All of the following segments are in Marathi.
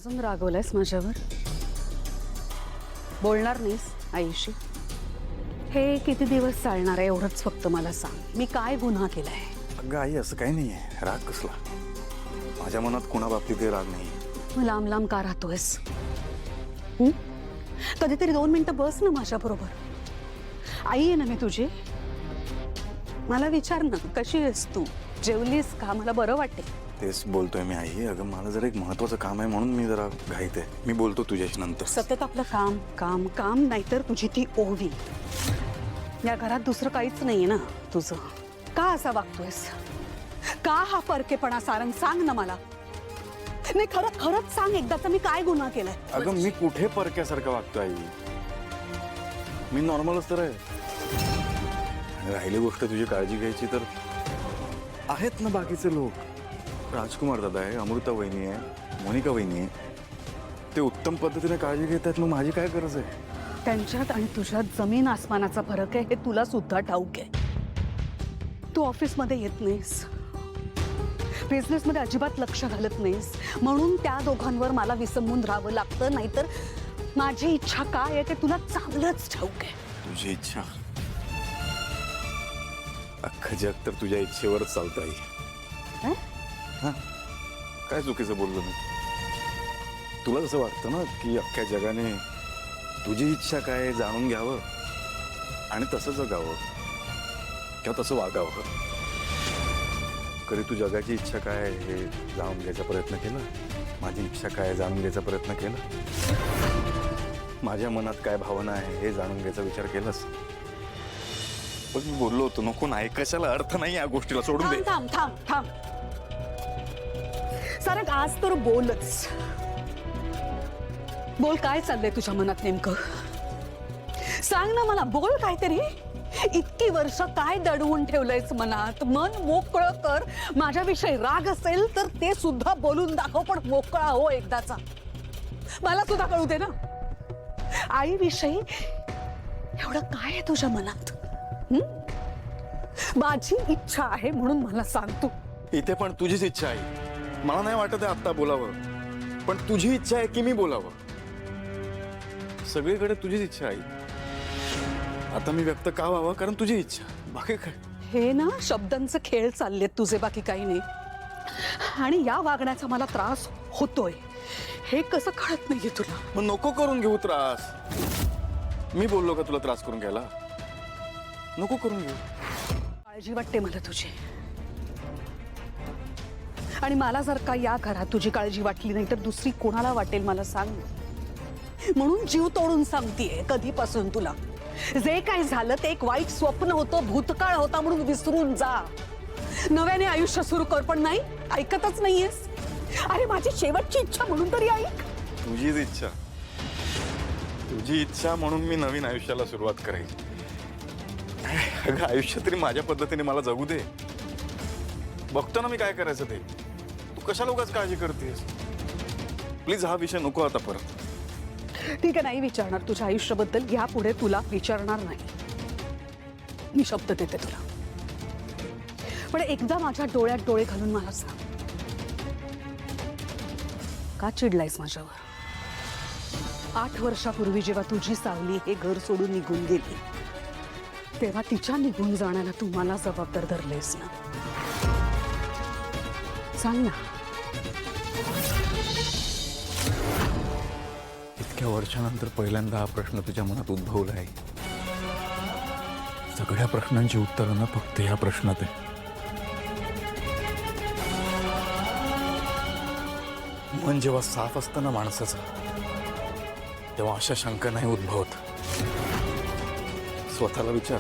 अजून रागवलायस माझ्यावर? बोलणार नाहीस आईशी? हे किती दिवस चालणार आहे एवढंच फक्त मला सांग. मी काय गुन्हा केलाय? अगं आई, असं काही नाहीये. राग कसला? माझ्या मनात कोणाबाबतीत राग नाही. मग लांब लांब का राहतोयस? कधीतरी 2 मिनिटं बस ना माझ्या बरोबर. आई आहे ना मी तुझी. मला विचार ना, कशी आहेस तू? जेवलीस का? मला बरं वाटेल. तेच बोलतोय मी आई. अगं मला जरा एक महत्वाचं काम आहे म्हणून मी जरा घाईत आहे. मी बोलतो तुझ्याशी नंतर. सतत आपलं काम काम काम, नाहीतर तुझी ती ओवी. या घरात दुसरं काहीच नाहीये ना तुझं. का असा वागतोयस? का हा परकेपणा? सारंग सांग ना मला. नाही, खरंच खरंच सांग एकदाचा, मी काय गुन्हा केलाय? अगं मी कुठे परक्यासारखं वागतो आई? मी नॉर्मलच तर आहे. आणि राहिली गोष्ट तुझी काळजी घ्यायची तर आहेत ना बाकीचे लोक. राजकुमार दादा आहे, अमृता वहिनी आहे, मोनिका वहिनी आहे. ते उत्तम पद्धतीने काळजी घेत आहेत. मग माझी काय गरज आहे? त्यांच्यात आणि तुझ्यात जमीन आसमानाचा फरक आहे, हे तुला सुद्धा ठाऊक आहे. तू ऑफिसमध्ये येत नाहीस, बिझनेसमध्ये अजिबात लक्ष घालत नाहीस, म्हणून त्या दोघांवर मला विसंबून राहावं लागतं. नाहीतर माझी इच्छा काय आहे ते तुला चांगलंच ठाऊक आहे. तुझी इच्छा? अख्खं जग तर तुझ्या इच्छेवरच चालतं आई. हा, काय चुकीचं बोललो मी? तुला जसं वाटतं ना की अख्ख्या जगाने तुझी इच्छा काय जाणून घ्यावं आणि तसं जगावं किंवा तसं वागावं. कधी तू जगाची इच्छा काय हे जाणून घ्यायचा प्रयत्न केला? माझी इच्छा काय जाणून घ्यायचा प्रयत्न केला? माझ्या मनात काय भावना आहे हे जाणून घ्यायचा विचार केलास? पण मी बोललो होतो नको ना, कशाला अर्थ नाही या गोष्टीला. सोडून दे. थांब थांब थांब. सारंग आज तर बोलच. बोल, काय चाललंय तुझ्या मनात नेमकं? सांग ना मला, बोल काहीतरी. इतकी वर्ष काय दडवून ठेवलंयस मनात? मन मोकळं कर. माझ्याविषयी राग असेल तर ते सुद्धा बोलून दाखव, पण मोकळा हो एकदाचा. मला सुद्धा कळू दे ना. आईविषयी एवढं काय आहे तुझ्या मनात? माझी इच्छा आहे म्हणून मला सांग तू. इथे पण तुझीच इच्छा आहे. मला नाही वाटत आहे आत्ता बोलावं, पण तुझी इच्छा आहे की मी बोलावं. सगळीकडे तुझीच इच्छा आहे. आता मी व्यक्त का व्हावं? कारण तुझी इच्छा, बाकी काय. हे ना शब्दांचे खेळ चाललेत तुझे, बाकी काही नाही. आणि या वागण्याचा मला त्रास होतोय हे कसं कळत नाहीये तुला? मग नको करून घेऊ त्रास. मी बोललो का तुला त्रास करून घ्यायला? नको करून घेऊ. काळजी वाटते मला तुझी. आणि मला जर का या घरात तुझी काळजी वाटली नाही तर दुसरी कोणाला वाटेल मला सांग. म्हणून जीव तोडून सांगतेय कधीपासून तुला, जे काय झालं ते एक वाईट स्वप्न होतं, भूतकाळ होता म्हणून विसरून जा. नव्याने आयुष्य सुरू कर. पण नाही, ऐकतच नाहीयेस. अरे माझी शेवटची इच्छा म्हणून तरी ऐक. तुझीच इच्छा, तुझी इच्छा म्हणून मी नवीन आयुष्याला सुरुवात करायची. अगं आयुष्य तरी माझ्या पद्धतीने मला जगू दे. बघतो ना मी काय करायचं ते. तू कशाला उगाच काळजी करतेस? प्लीज हा विषय नको आता परत. ठीक आहे, नाही विचारणार तुझ्या आयुष्याबद्दल. यापुढे तुला विचारणार नाही, मी शब्द देते तुला. पण एकदा माझ्या डोळ्यात डोळे घालून मला सांग, का चिडलायस माझ्यावर? 8 वर्षापूर्वी जेव्हा तुझी सावली हे घर सोडून निघून गेली, तेव्हा तिच्या निघून जाण्याला तू मला जबाबदार धरलेस ना? सांग ना. इतक्या वर्षानंतर पहिल्यांदा हा प्रश्न तुझ्या मनात उद्भवला आहे. सगळ्या प्रश्नांची उत्तरं ना फक्त या प्रश्नात आहे. मन जेव्हा साफ असतं ना माणसाचं, तेव्हा अशा शंका नाही उद्भवत. स्वतःला विचार.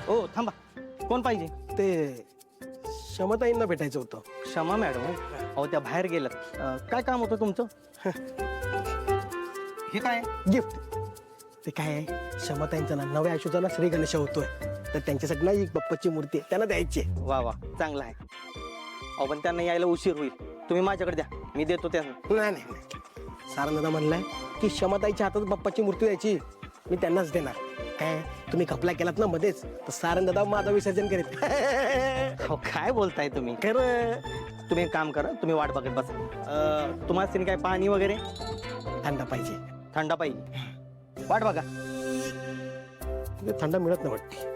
हो थांबा, कोण पाहिजे? ते क्षमताईंना भेटायचं होतं. क्षमा मॅडम. अहो त्या बाहेर गेल्यात. काय काम होतं तुमचं? हे काय? गिफ्ट. ते काय आहे, क्षमताईंचा ना नव्या आयुष्याचा ना श्री गणेश होतोय, तर त्यांच्यासाठी ना एक बाप्पाची मूर्ती आहे, त्यांना द्यायची आहे. वा वा, चांगलं आहे. अहो पण त्यांना यायला उशीर होईल. तुम्ही माझ्याकडे द्या, मी देतो त्यांना. नाही नाही नाही, सारंगदा म्हणलाय की क्षमताईच्या हातात बाप्पाची मूर्ती द्यायची, मी त्यांनाच देणार. काय तुम्ही घपला केलात ना मध्येच, तर सारंगदा माझं विसर्जन करेल. हो काय बोलताय तुम्ही? खरं. तुम्ही एक काम करा, तुम्ही वाट बघत बसा. तुम्हाला सिने काय पाणी वगैरे थंड पाहिजे. थंडा पाहिजे, वाट बघा. थंड मिळत नाही वाटते.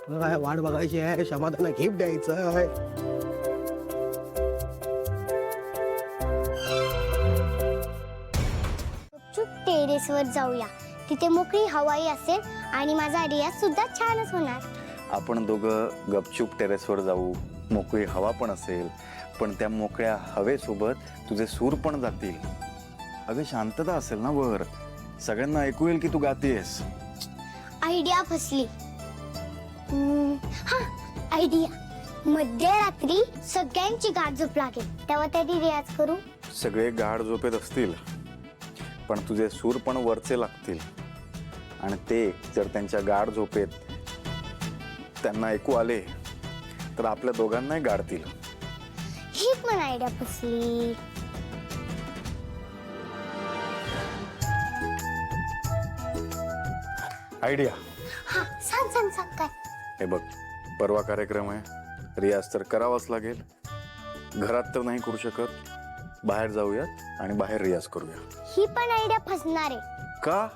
काय वाट बघायची आहे, क्षमतांना गिफ्ट द्यायचं आहे. चुप टेरेसवर जाऊया, तिथे मोकळी हवाई असेल आणि माझा रियाज सुद्धा छानच होणार. आपण दोघं गपचूप टेरेसवर जाऊ, मोकळी हवा पण असेल, पण त्या मोकळ्या हवेसोबत तुझे सूर पण जातील. अगं शांतता असेल ना वर, सगळ्यांना ऐकू येईल की तू गातेस. आयडिया फसली. हा आयडिया. मध्यरात्री सगळ्यांची गाठ झोप लागेल, तेव्हा तरी रियाज करू. सगळे गाढ झोपेत असतील, पण तुझे सूर पण वरचे लागतील, आणि ते जर त्यांच्या गाढ झोपेत त्यांना ऐकू आले तर आपल्या दोघांनाही गाडतील. ही पण आयडिया फसली. आयडिया. हा सांग सांग सांग काय. हे बघ, परवा कार्यक्रम आहे, रियाज तर करावाच लागेल. घरात तर नाही करू शकत, बाहेर जाऊयात आणि बाहेर रियाज करूया. ही पण आयडिया फसणार आहे. का?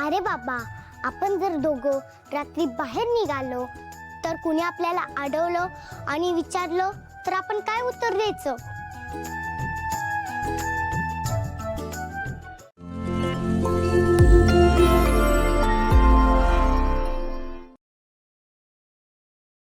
अरे बाबा, आपण जर दोघं रात्री बाहेर निघालो तर कुणी आपल्याला अडवलं आणि विचारलं तर आपण काय उत्तर द्यायचं?